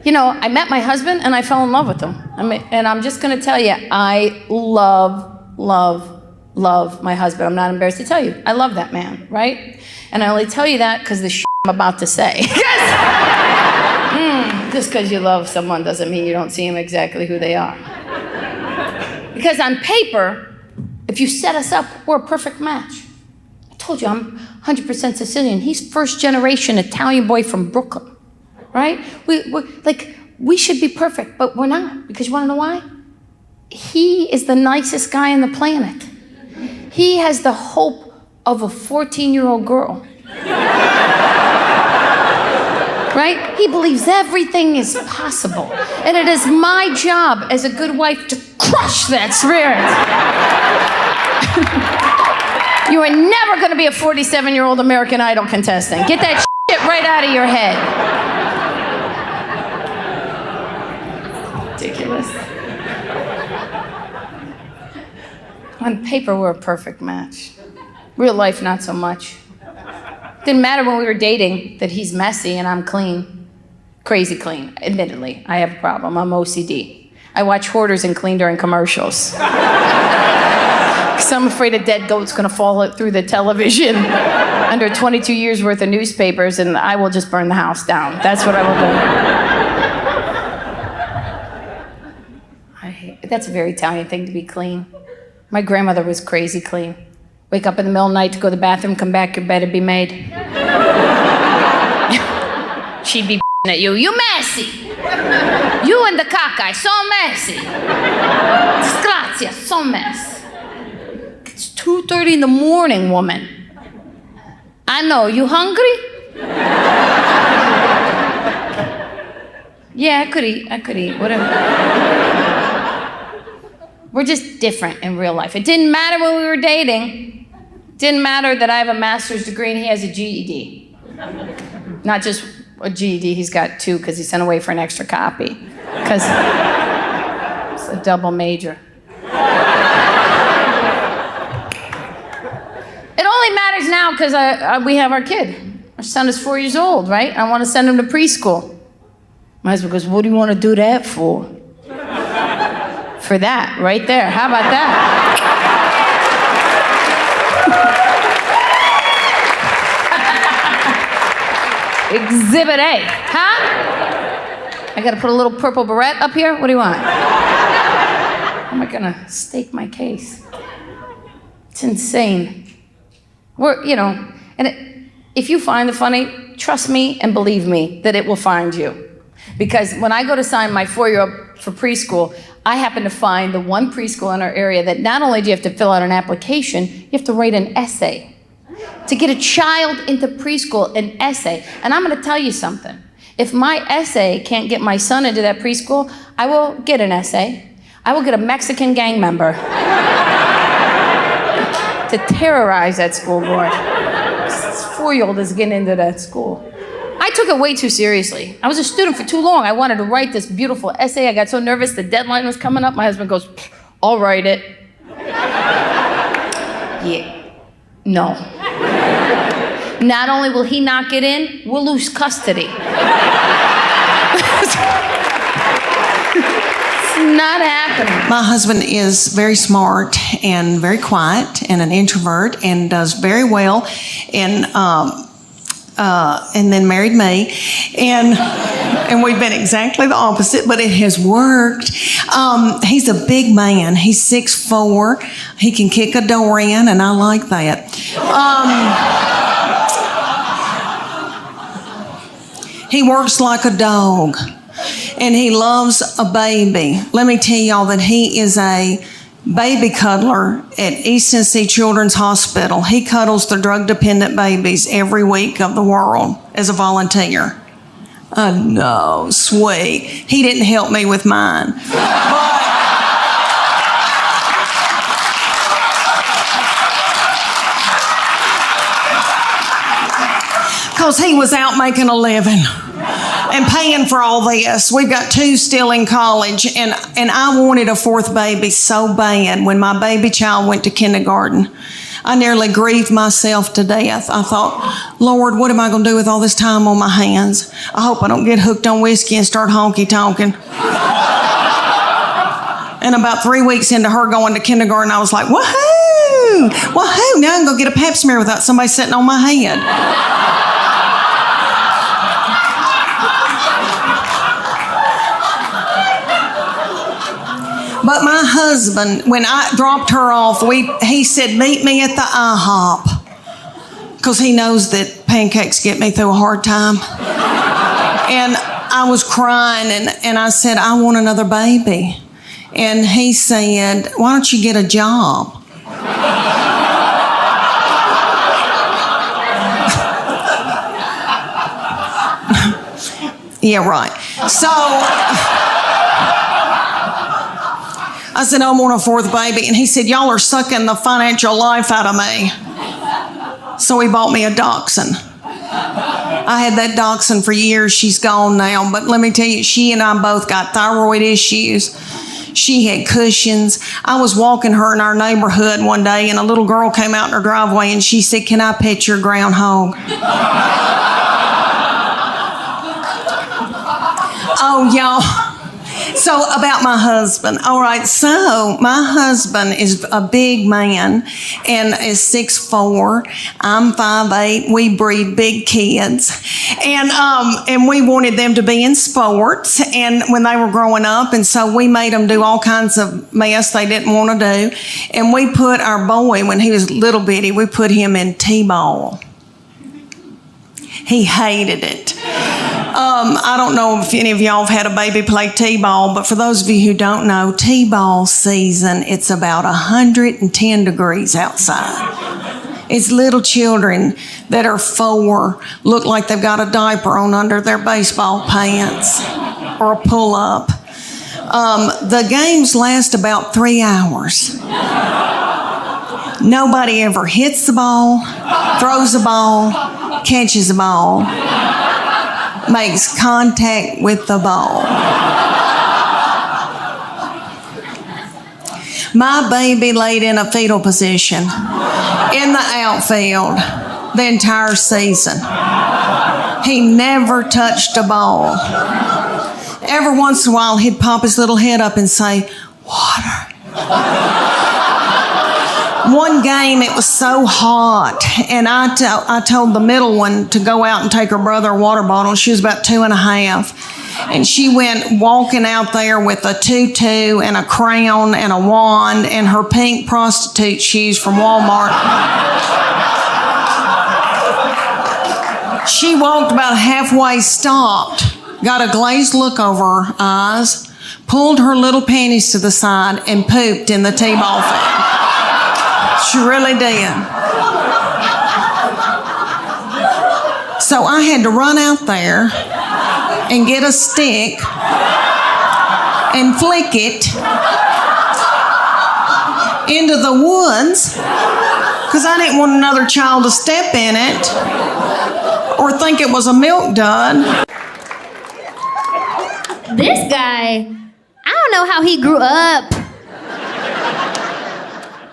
I met my husband and I fell in love with him. And I'm just going to tell you, I love my husband. I'm not embarrassed to tell you. I love that man, right? And I only tell you that because the shit I'm about to say. Just because you love someone doesn't mean you don't see them exactly who they are. Because on paper, if you set us up, we're a perfect match. I told you, I'm 100% Sicilian. He's first generation Italian boy from Brooklyn, right? We should be perfect, but we're not. Because you want to know why? He is the nicest guy on the planet. He has the hope of a 14-year-old girl. Right? He believes everything is possible. And it is my job as a good wife to crush that spirit. You are never going to be a 47-year-old American Idol contestant. Get that shit right out of your head. Ridiculous. On paper, we're a perfect match. Real life, not so much. Didn't matter when we were dating that he's messy and I'm clean. Crazy clean, admittedly. I have a problem. I'm OCD. I watch hoarders and clean during commercials. Because I'm afraid a dead goat's going to fall through the television under 22 years worth of newspapers, and I will just burn the house down. That's what I will do. That's a very Italian thing to be clean. My grandmother was crazy clean. Wake up in the middle of the night to go to the bathroom, come back, your bed would be made. She'd be at you. You messy. You and the caca, so messy. Disgrazia, so mess. It's 2:30 in the morning, woman. I know, you hungry? Yeah, I could eat, whatever. We're just different in real life. It didn't matter when we were dating. Didn't matter that I have a master's degree and he has a GED. Not just a GED, he's got 2 because he sent away for an extra copy. Because it's a double major. It only matters now because we have our kid. Our son is 4 years old, right? I want to send him to preschool. My husband goes, what do you want to do that for? For that, right there. How about that? Exhibit A, huh? I gotta put a little purple beret up here? What do you want? How am I gonna stake my case? It's insane. If you find it funny, trust me and believe me that it will find you. Because when I go to sign my 4-year-old for preschool, I happen to find the one preschool in our area that not only do you have to fill out an application, you have to write an essay. To get a child into preschool, an essay. And I'm going to tell you something. If my essay can't get my son into that preschool, I will get an essay. I will get a Mexican gang member to terrorize that school board. This 4-year-old is getting into that school. I took it way too seriously. I was a student for too long. I wanted to write this beautiful essay. I got so nervous the deadline was coming up. My husband goes, I'll write it. Yeah. No. Not only will he not get in, we'll lose custody. It's not happening. My husband is very smart and very quiet and an introvert and does very well and then married me, and we've been exactly the opposite, but it has worked. He's a big man. He's 6'4". He can kick a door in, and I like that. He works like a dog, and he loves a baby. Let me tell y'all that he is a baby cuddler at East Tennessee Children's Hospital. He cuddles the drug-dependent babies every week of the world as a volunteer. I know, sweet. He didn't help me with mine. Because he was out making a living and paying for all this. We've got 2 still in college, and I wanted a 4th baby so bad when my baby child went to kindergarten. I nearly grieved myself to death. I thought, Lord, what am I going to do with all this time on my hands? I hope I don't get hooked on whiskey and start honky-tonking. And about 3 weeks into her going to kindergarten, I was like, woohoo! Woohoo! Now I can go get a pap smear without somebody sitting on my head. But my husband, when I dropped her off, he said, meet me at the IHOP. Because he knows that pancakes get me through a hard time. And I was crying, and I said, I want another baby. And he said, why don't you get a job? Yeah, right. So I said, I want a fourth baby. And he said, y'all are sucking the financial life out of me. So he bought me a dachshund. I had that dachshund for years. She's gone now. But let me tell you, she and I both got thyroid issues. She had cushions. I was walking her in our neighborhood one day, and a little girl came out in her driveway, and she said, can I pet your groundhog? Oh, y'all. So about my husband. All right, so my husband is a big man and is 6'4". I'm 5'8". We breed big kids. And we wanted them to be in sports and when they were growing up, and so we made them do all kinds of mess they didn't want to do. And we put our boy, when he was little bitty, we put him in T-ball. He hated it. I don't know if any of y'all have had a baby play T-ball, but for those of you who don't know, T-ball season, it's about 110 degrees outside. It's little children that are 4, look like they've got a diaper on under their baseball pants or a pull-up. The games last about 3 hours. Nobody ever hits the ball, throws the ball, catches the ball, makes contact with the ball. My baby laid in a fetal position in the outfield the entire season. He never touched a ball. Every once in a while, he'd pop his little head up and say, water. One game, it was so hot, and I told the middle one to go out and take her brother a water bottle. She was about 2.5, and she went walking out there with a tutu and a crown and a wand and her pink prostitute shoes from Walmart. She walked about halfway, stopped, got a glazed look over her eyes, pulled her little panties to the side, and pooped in the T-ball field. She really did. So I had to run out there and get a stick and flick it into the woods because I didn't want another child to step in it or think it was a milk dud. This guy, I don't know how he grew up.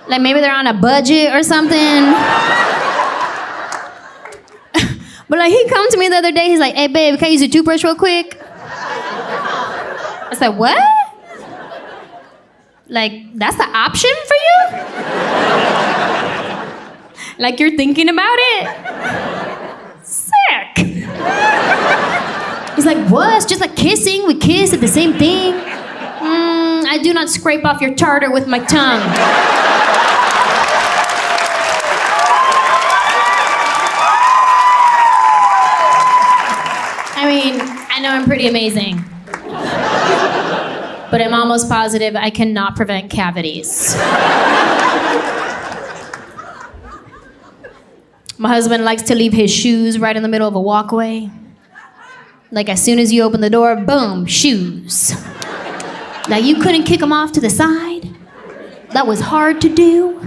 Like maybe they're on a budget or something. But like he come to me the other day, he's like, hey babe, can I use your toothbrush real quick? I said, what? Like, that's the option for you? Like you're thinking about it? Sick. He's like, what? It's just like kissing. We kiss at the same thing. I do not scrape off your tartar with my tongue. I mean, I know I'm pretty amazing. But I'm almost positive I cannot prevent cavities. My husband likes to leave his shoes right in the middle of a walkway. Like as soon as you open the door, boom, shoes. Now you couldn't kick them off to the side? That was hard to do.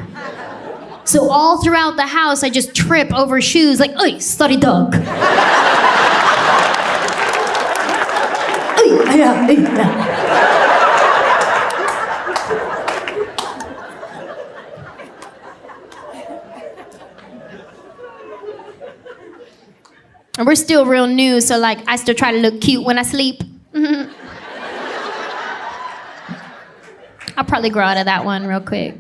So all throughout the house, I just trip over shoes like, oi, sorry dog. And we're still real new, so like I still try to look cute when I sleep. I'll probably grow out of that one real quick.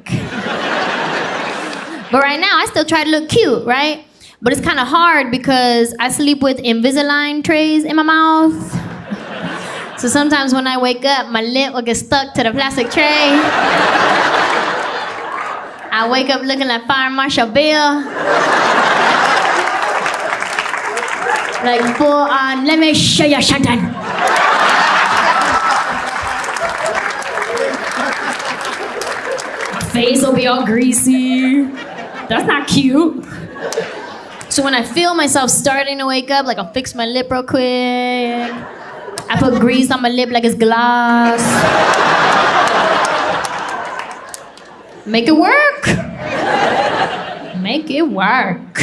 But right now, I still try to look cute, right? But it's kind of hard because I sleep with Invisalign trays in my mouth. So sometimes when I wake up, my lip will get stuck to the plastic tray. I wake up looking like Fire Marshal Bill. Like full on, let me show you something. My face will be all greasy. That's not cute. So when I feel myself starting to wake up, like I'll fix my lip real quick. I put grease on my lip like it's glass. Make it work. Make it work.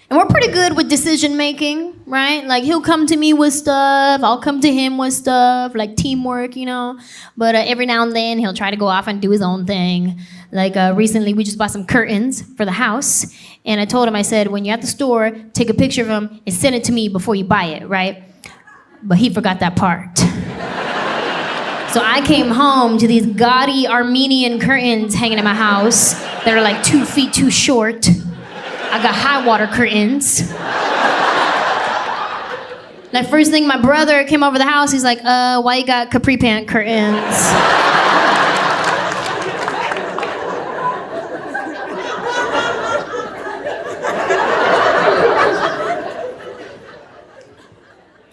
And we're pretty good with decision making, right? Like he'll come to me with stuff, I'll come to him with stuff, like teamwork, you know? But every now and then he'll try to go off and do his own thing. Like recently we just bought some curtains for the house. And I told him, I said, when you're at the store, take a picture of them and send it to me before you buy it, right? But he forgot that part. So I came home to these gaudy Armenian curtains hanging in my house that are like 2 feet too short. I got high water curtains. Like first thing my brother came over the house, he's like, why you got capri pant curtains?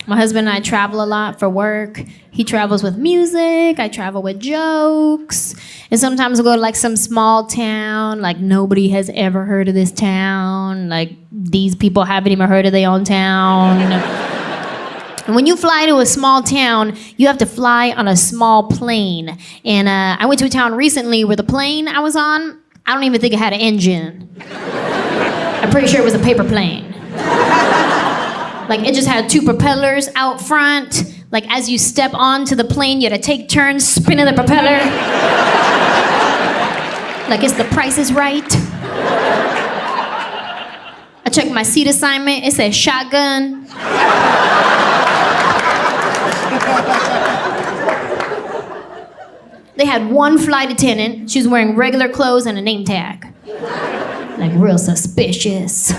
My husband and I travel a lot for work. He travels with music, I travel with jokes. And sometimes we'll go to like some small town, like nobody has ever heard of this town. Like these people haven't even heard of their own town. And when you fly to a small town, you have to fly on a small plane. And I went to a town recently where the plane I was on, I don't even think it had an engine. I'm pretty sure it was a paper plane. Like it just had 2 propellers out front. Like as you step onto the plane, you had to take turns spinning the propeller. Like it's The Price is Right. I checked my seat assignment, it said shotgun. They had one flight attendant. She was wearing regular clothes and a name tag. Like real suspicious.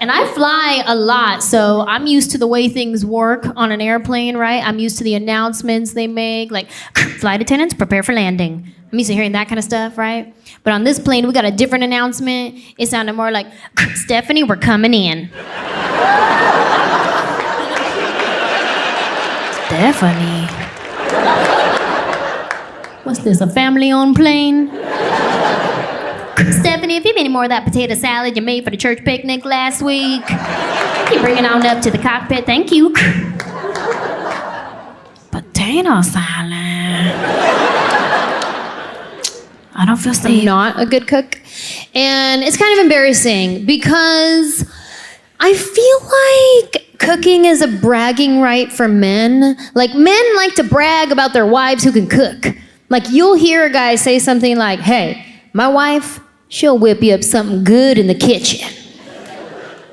And I fly a lot, so I'm used to the way things work on an airplane, right? I'm used to the announcements they make, like, flight attendants, prepare for landing. I'm used to hearing that kind of stuff, right? But on this plane, we got a different announcement. It sounded more like, Stephanie, we're coming in. Stephanie? What's this, a family-owned plane? Stephanie, if you have any more of that potato salad you made for the church picnic last week, you bring it on up to the cockpit. Thank you. Potato salad. I don't feel safe. I'm not a good cook. And it's kind of embarrassing because I feel like cooking is a bragging right for men. Like men like to brag about their wives who can cook. Like you'll hear a guy say something like, hey, my wife, she'll whip you up something good in the kitchen.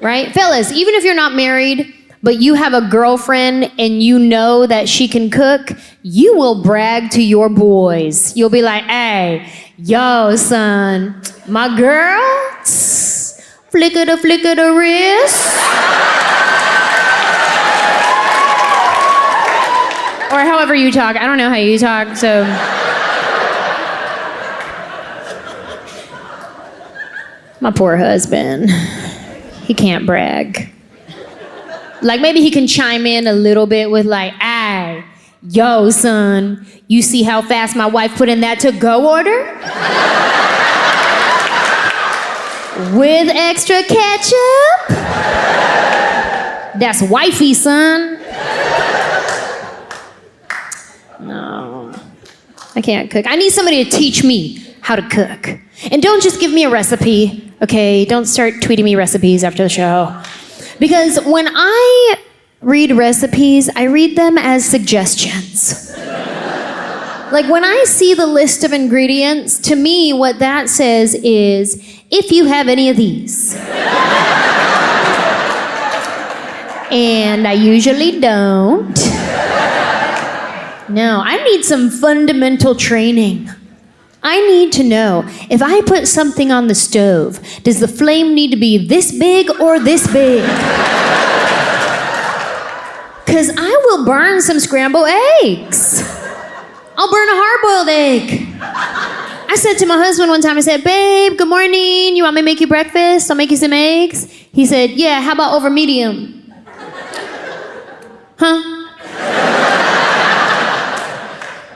Right? Fellas, even if you're not married, but you have a girlfriend and you know that she can cook, you will brag to your boys. You'll be like, hey, yo, son, my girl, flicker the wrist. Or however you talk. I don't know how you talk, so. My poor husband, he can't brag. Like maybe he can chime in a little bit with like, hey, yo, son, you see how fast my wife put in that to-go order? With extra ketchup? That's wifey, son. No, I can't cook. I need somebody to teach me how to cook. And don't just give me a recipe, okay? Don't start tweeting me recipes after the show. Because when I read recipes, I read them as suggestions. Like when I see the list of ingredients, to me, what that says is, if you have any of these. And I usually don't. No, I need some fundamental training. I need to know, if I put something on the stove, does the flame need to be this big or this big? Because I will burn some scrambled eggs. I'll burn a hard-boiled egg. I said to my husband one time, I said, babe, good morning. You want me to make you breakfast? I'll make you some eggs. He said, yeah, how about over medium? Huh?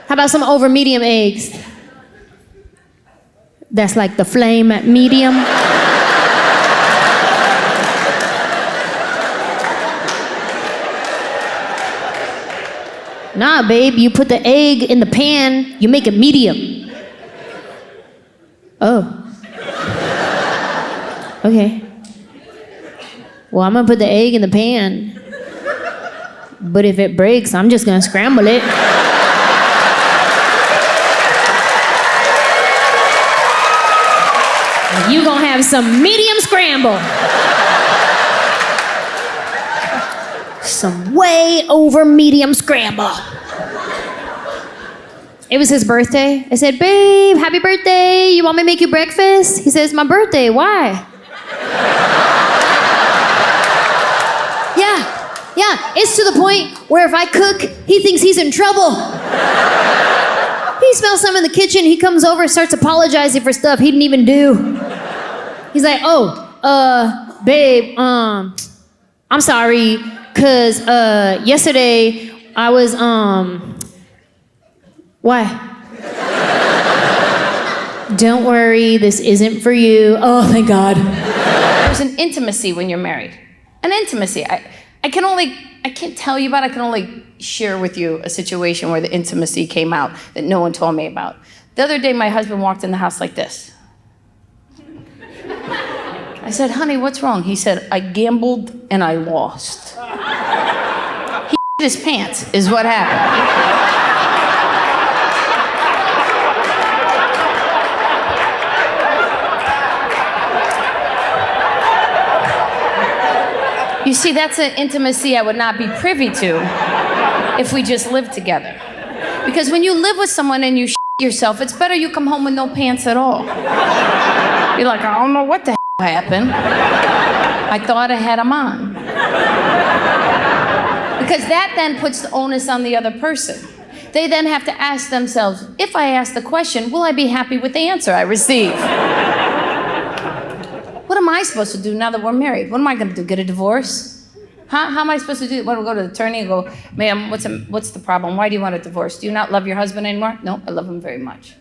How about some over medium eggs? That's like the flame at medium. Nah, babe, you put the egg in the pan, you make it medium. Oh. Okay. Well, I'm gonna put the egg in the pan. But if it breaks, I'm just gonna scramble it. You gonna have some medium scramble. Some way over medium scramble. It was his birthday. I said, babe, happy birthday. You want me to make you breakfast? He says, my birthday, why? Yeah, it's to the point where if I cook, he thinks he's in trouble. He smells something in the kitchen, he comes over and starts apologizing for stuff he didn't even do. He's like, babe, I'm sorry, cause yesterday I was, why? Don't worry, this isn't for you. Oh, thank God. There's an intimacy when you're married. An intimacy. I can't tell you about it. I can only share with you a situation where the intimacy came out that no one told me about. The other day, my husband walked in the house like this. I said, honey, what's wrong? He said, I gambled and I lost. He his pants, is what happened. You see, that's an intimacy I would not be privy to if we just lived together. Because when you live with someone and you yourself, it's better you come home with no pants at all. You're like, I don't know what the happened. I thought I had them on. Because that then puts the onus on the other person. They then have to ask themselves, if I ask the question, will I be happy with the answer I receive? What am I supposed to do now that we're married? What am I going to do? Get a divorce? Huh? How am I supposed to do? Want to go to the attorney and go, ma'am, what's the problem? Why do you want a divorce? Do you not love your husband anymore? No, I love him very much.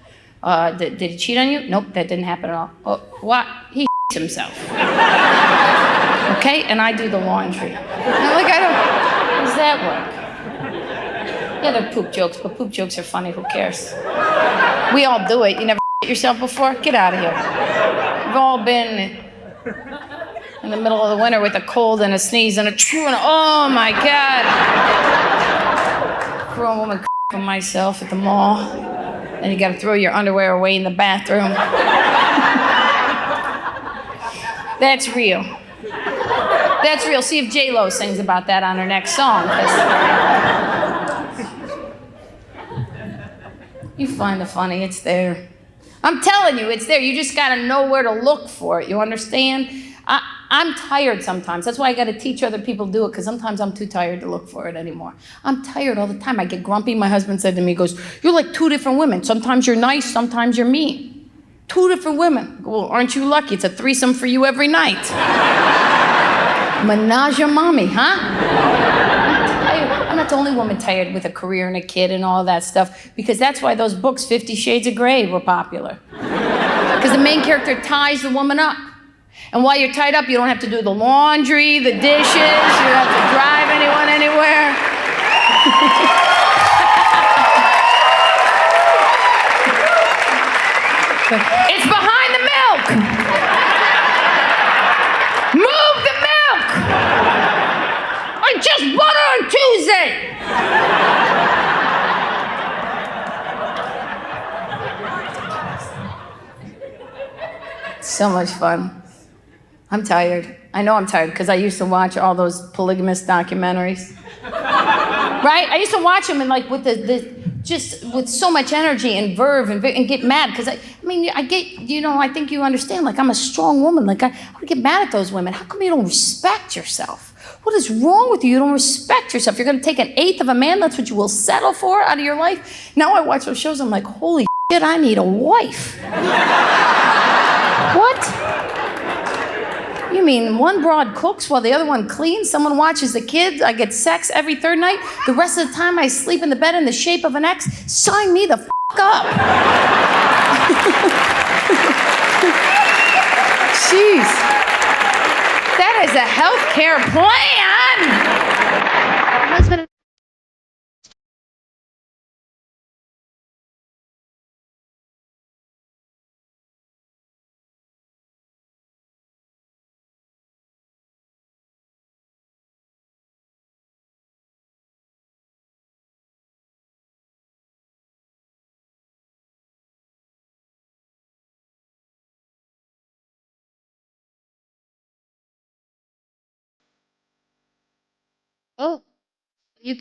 Did he cheat on you? Nope, that didn't happen at all. Oh, what? He himself. Okay, and I do the laundry. I'm like, how does that work? Yeah, they're poop jokes, but poop jokes are funny. Who cares? We all do it. You never yourself before? Get out of here. We've all been in the middle of the winter with a cold and a sneeze and a chew and oh my God. Grown woman from myself at the mall. And you gotta throw your underwear away in the bathroom. That's real. That's real. See if J-Lo sings about that on her next song. You find the funny, it's there. I'm telling you, it's there. You just gotta know where to look for it, you understand? I'm tired sometimes. That's why I gotta teach other people to do it, because sometimes I'm too tired to look for it anymore. I'm tired all the time. I get grumpy. My husband said to me, he goes, you're like two different women. Sometimes you're nice, sometimes you're mean. Two different women. I go, well, aren't you lucky? It's a threesome for you every night. Menage a mommy, huh? I'm not the only woman tired with a career and a kid and all that stuff, because that's why those books, 50 Shades of Grey, were popular. Because the main character ties the woman up. And while you're tied up, you don't have to do the laundry, the dishes, you don't have to drive anyone anywhere. It's behind the milk. Move the milk. I just butter on Tuesday. So much fun. I'm tired. I know I'm tired because I used to watch all those polygamous documentaries. Right? I used to watch them and like with just with so much energy and verve and get mad because I think you understand. Like I'm a strong woman. Like I would get mad at those women. How come you don't respect yourself? What is wrong with you? You don't respect yourself. You're going to take an eighth of a man. That's what you will settle for out of your life. Now I watch those shows. I'm like, holy shit, I need a wife. What? You mean one broad cooks while the other one cleans? Someone watches the kids. I get sex every third night. The rest of the time I sleep in the bed in the shape of an X. Sign me the f*** up. Jeez. That is a healthcare plan. Oh, you.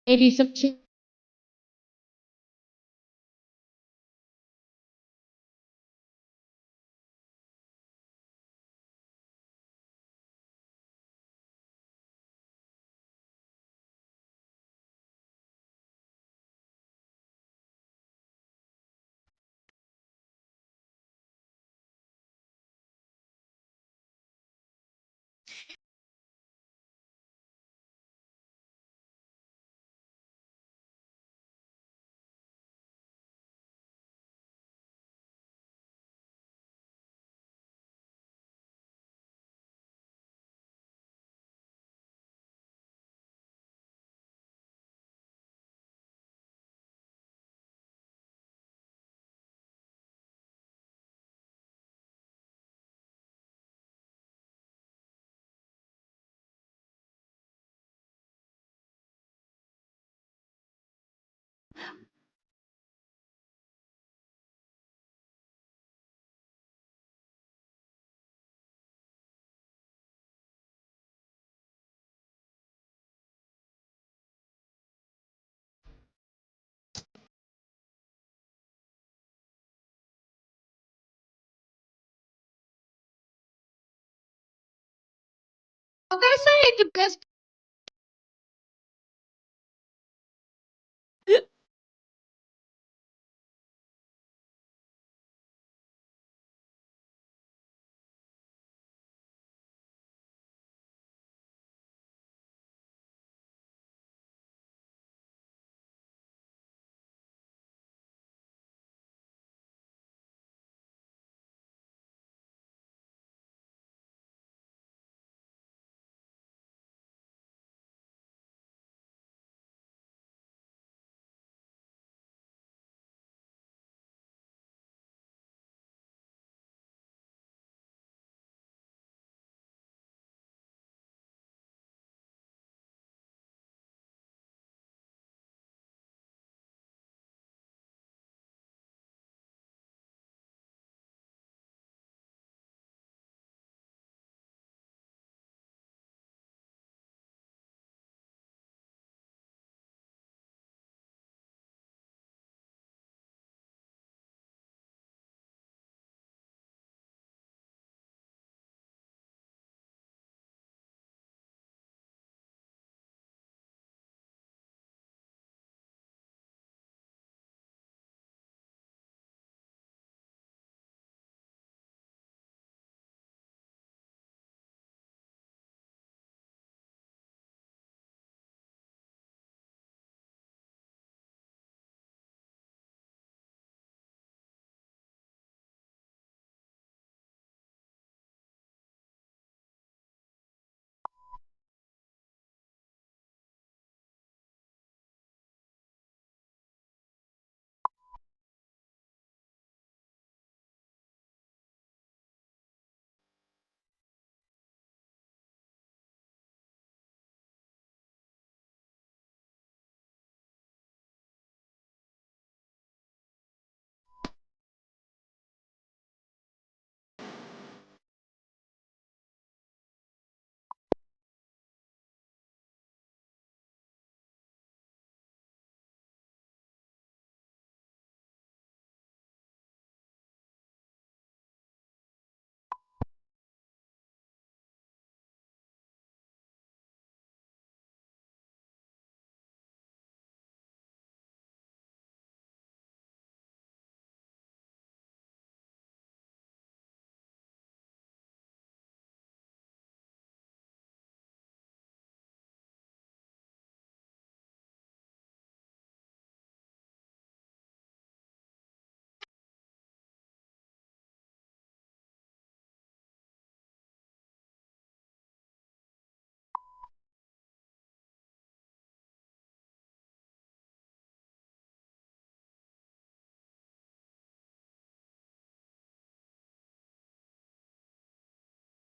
Maybe some. I'm gonna say the best.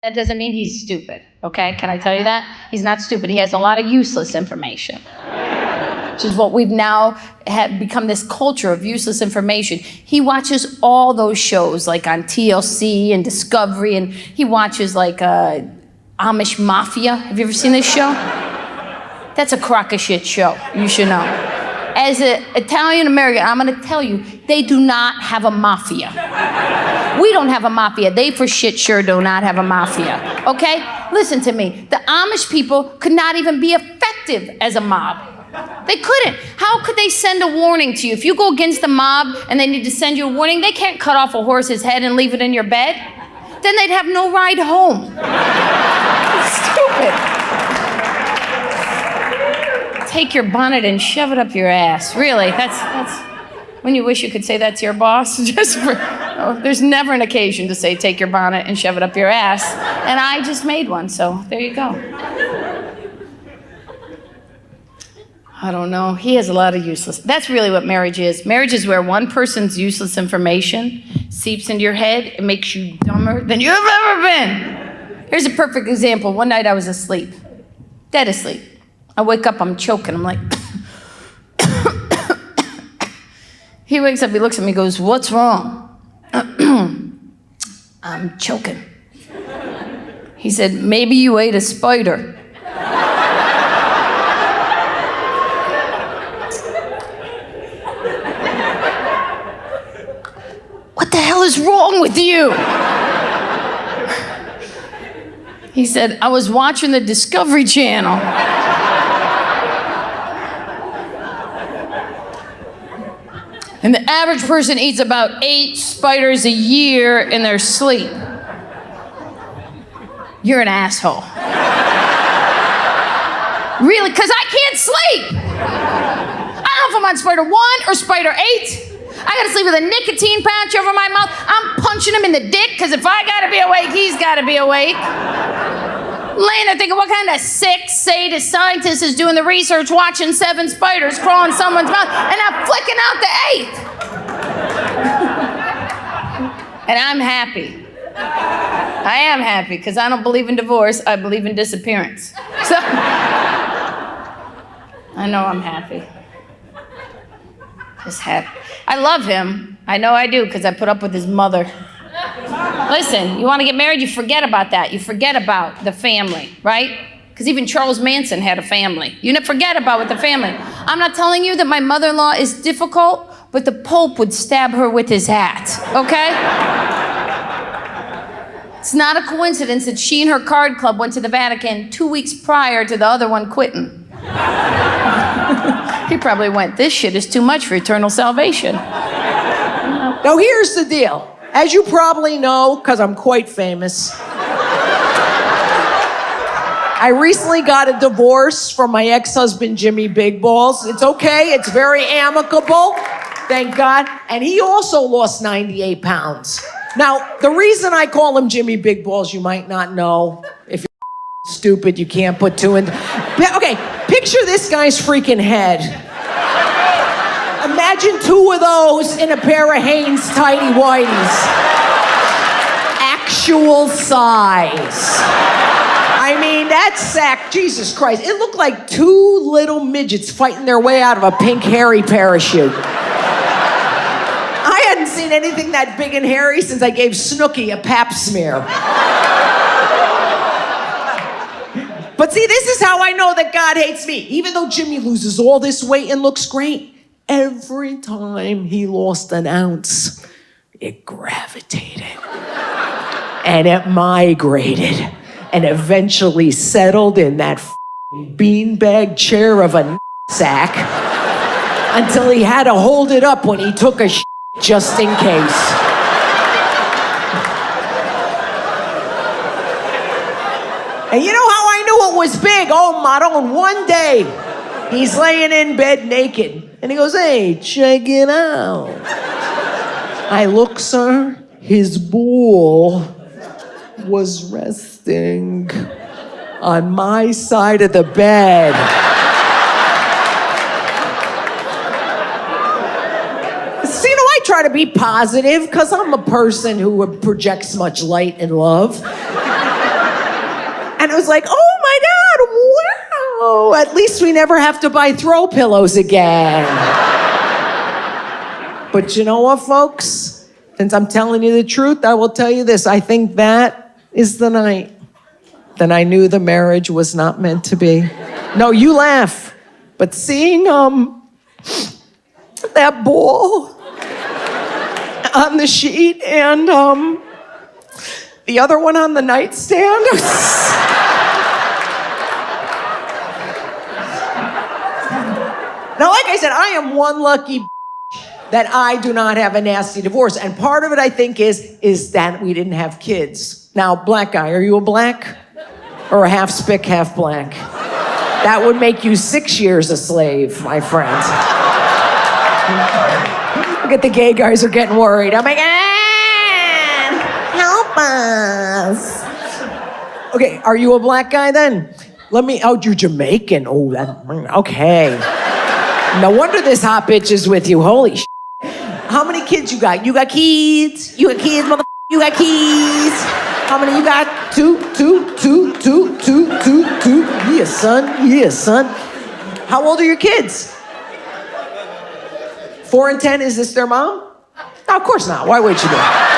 That doesn't mean he's stupid, okay? Can I tell you that? He's not stupid. He has a lot of useless information, which is what we've now become this culture of useless information. He watches all those shows like on TLC and Discovery, and he watches like Amish Mafia. Have you ever seen this show? That's a crock of shit show, you should know. As an Italian American, I'm gonna tell you, they do not have a mafia. We don't have a mafia. They for shit sure do not have a mafia, okay? Listen to me. The Amish people could not even be effective as a mob. They couldn't. How could they send a warning to you? If you go against the mob and they need to send you a warning, they can't cut off a horse's head and leave it in your bed. Then they'd have no ride home. It's stupid. Take your bonnet and shove it up your ass. Really, that's when you wish you could say that to your boss. There's never an occasion to say take your bonnet and shove it up your ass. And I just made one, so there you go. I don't know. He has a lot of useless. That's really what marriage is. Marriage is where one person's useless information seeps into your head and makes you dumber than you've ever been. Here's a perfect example. One night I was asleep, dead asleep. I wake up, I'm choking. I'm like, he wakes up, he looks at me, goes, "What's wrong?" I'm choking. He said, "Maybe you ate a spider." What the hell is wrong with you? He said, "I was watching the Discovery Channel." And the average person eats about 8 spiders a year in their sleep. You're an asshole. Really, because I can't sleep. I don't know if I'm on spider 1 or spider 8. I gotta sleep with a nicotine patch over my mouth. I'm punching him in the dick, because if I gotta be awake, he's gotta be awake. Laying there thinking, what kind of sick, sadist scientist is doing the research watching 7 spiders crawl in someone's mouth and not flicking out the 8th? And I'm happy. I am happy, because I don't believe in divorce, I believe in disappearance. So, I know I'm happy. Just happy. I love him. I know I do, because I put up with his mother. Listen, you want to get married, you forget about that. You forget about the family, right? Because even Charles Manson had a family. You forget about with the family. I'm not telling you that my mother-in-law is difficult, but the Pope would stab her with his hat, okay? It's not a coincidence that she and her card club went to the Vatican 2 weeks prior to the other one quitting. He probably went, "This shit is too much for eternal salvation." Now here's the deal. As you probably know, because I'm quite famous, I recently got a divorce from my ex-husband, Jimmy Big Balls. It's okay, it's very amicable, thank God. And he also lost 98 pounds. Now, the reason I call him Jimmy Big Balls, you might not know. If you're stupid, you can't put 2 in. Okay, picture this guy's freaking head. Imagine 2 of those in a pair of Hanes tighty whities. Actual size. I mean, that sack, Jesus Christ. It looked like 2 little midgets fighting their way out of a pink hairy parachute. I hadn't seen anything that big and hairy since I gave Snooki a pap smear. But see, this is how I know that God hates me. Even though Jimmy loses all this weight and looks great, every time he lost an ounce, it gravitated. And it migrated. And eventually settled in that beanbag chair of a sack until he had to hold it up when he took a just in case. And you know how I knew it was big? Oh, Maron, one day, he's laying in bed naked. And he goes, "Hey, check it out." I look, sir, his ball was resting on my side of the bed. So, you know, I try to be positive because I'm a person who projects much light and love. And it was like, oh my God, wow. At least we never have to buy throw pillows again. But you know what, folks? Since I'm telling you the truth, I will tell you this. I think that is the night that I knew the marriage was not meant to be. No, you laugh. But seeing that ball on the sheet and the other one on the nightstand. Now, like I said, I am one lucky that I do not have a nasty divorce. And part of it, I think, is that we didn't have kids. Now, black guy, are you a black? Or a half spick, half black? That would make you 6 years a slave, my friend. Look at the gay guys are getting worried. I'm like, help us. Okay, are you a black guy then? Oh, you're Jamaican. Oh, okay. No wonder this hot bitch is with you. Holy shit. How many kids you got? You got kids? You got kids, mother? You got kids? How many you got? Two. Yeah, son. How old are your kids? 4 and 10. Is this their mom? No, of course not. Why would you do it?